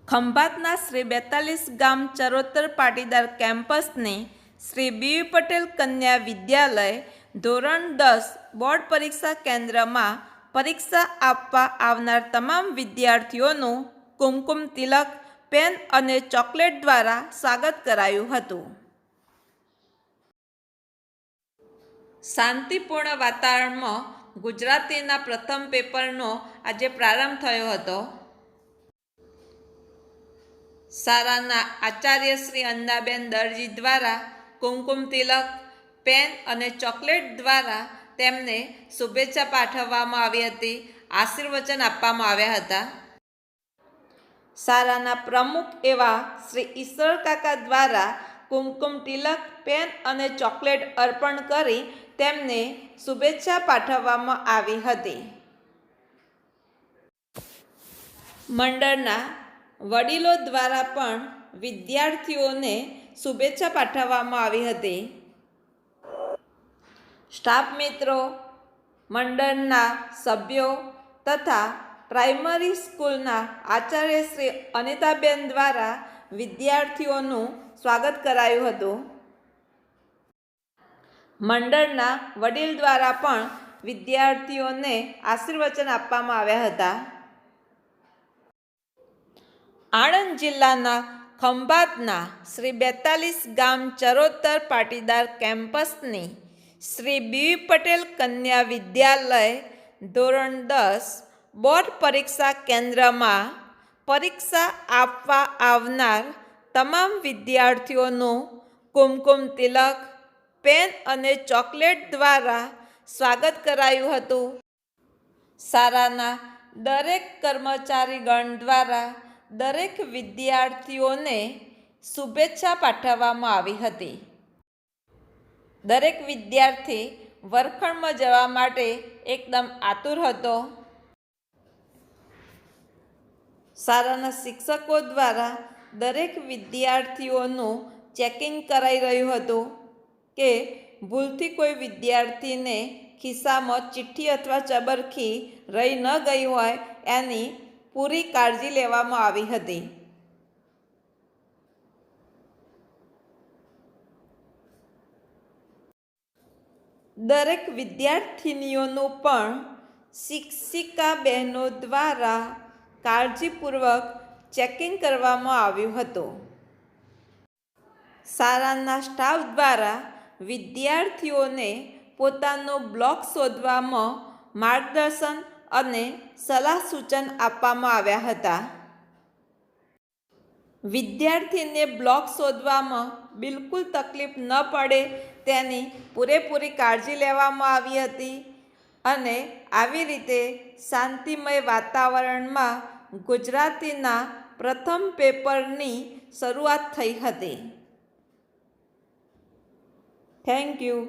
ખંભાતના શ્રી 42 ગામ ચરોતર પાટીદાર કેમ્પસની શ્રી બી પટેલ કન્યા વિદ્યાલય ધોરણ 10 બોર્ડ પરીક્ષા કેન્દ્રમાં પરીક્ષા આપવા આવનાર તમામ વિદ્યાર્થીઓનું કુમકુમ તિલક, પેન અને ચોકલેટ દ્વારા સ્વાગત કરાયું હતું. શાંતિપૂર્ણ વાતાવરણમાં ગુજરાતીના પ્રથમ પેપરનો આજે પ્રારંભ થયો હતો. શાળાના આચાર્ય શ્રી અંદાબેન દરજી દ્વારા કુમકુમ તિલક, પેન અને ચોકલેટ દ્વારા તેમને શુભેચ્છા પાઠવવામાં આવી હતી. આશીર્વચન આપવામાં આવ્યા હતા. શાળાના પ્રમુખ એવા શ્રી ઈશ્વર કાકા દ્વારા કુમકુમ તિલક, પેન અને ચોકલેટ અર્પણ કરી તેમને શુભેચ્છા પાઠવવામાં આવી હતી. મંડળના વડીલો દ્વારા પણ વિદ્યાર્થીઓને શુભેચ્છા પાઠવવામાં આવી હતી. સ્ટાફ મિત્રો, મંડળના સભ્યો તથા પ્રાઇમરી સ્કૂલના આચાર્ય શ્રી અનિતાબેન દ્વારા વિદ્યાર્થીઓનું સ્વાગત કરાયું હતું. મંડળના વડીલ દ્વારા પણ વિદ્યાર્થીઓને આશીર્વચન આપવામાં આવ્યા હતા. આણંદ જિલ્લાના ખંભાતના શ્રી 42 ગામ ચરોતર પાટીદાર કેમ્પસની શ્રી બી પટેલ કન્યા વિદ્યાલય ધોરણ 10 બોર્ડ પરીક્ષા કેન્દ્રમાં પરીક્ષા આપવા આવનાર તમામ વિદ્યાર્થીઓનું કુમકુમ તિલક, પેન અને ચોકલેટ દ્વારા સ્વાગત કરાયું હતું. શાળાના દરેક કર્મચારીગણ દ્વારા દરેક વિદ્યાર્થીઓને શુભેચ્છા પાઠવવામાં આવી હતી. દરેક વિદ્યાર્થી વર્ગખંડમાં જવા માટે એકદમ આતુર હતો. શાળાના શિક્ષકો દ્વારા દરેક વિદ્યાર્થીઓનું ચેકિંગ કરાઈ રહ્યું હતું કે ભૂલથી કોઈ વિદ્યાર્થીને ખિસ્સામાં ચિઠ્ઠી અથવા ચબરખી રહી ન ગઈ હોય એની પૂરી કાળજી લેવામાં આવી હતી. દરેક વિદ્યાર્થીનીઓનું પણ શિક્ષિકા બહેનો દ્વારા કાળજીપૂર્વક ચેકિંગ કરવામાં આવ્યું હતું. શાળાના સ્ટાફ દ્વારા વિદ્યાર્થીઓને પોતાનો બ્લોક શોધવામાં માર્ગદર્શન અને સલાહ સૂચન આપવામાં આવ્યા હતા. વિદ્યાર્થીને બ્લોક શોધવામાં બિલકુલ તકલીફ ન પડે તેની પૂરેપૂરી કાળજી લેવામાં આવી હતી અને આવી રીતે શાંતિમય વાતાવરણમાં ગુજરાતીના પ્રથમ પેપરની શરૂઆત થઈ હતી. Thank you.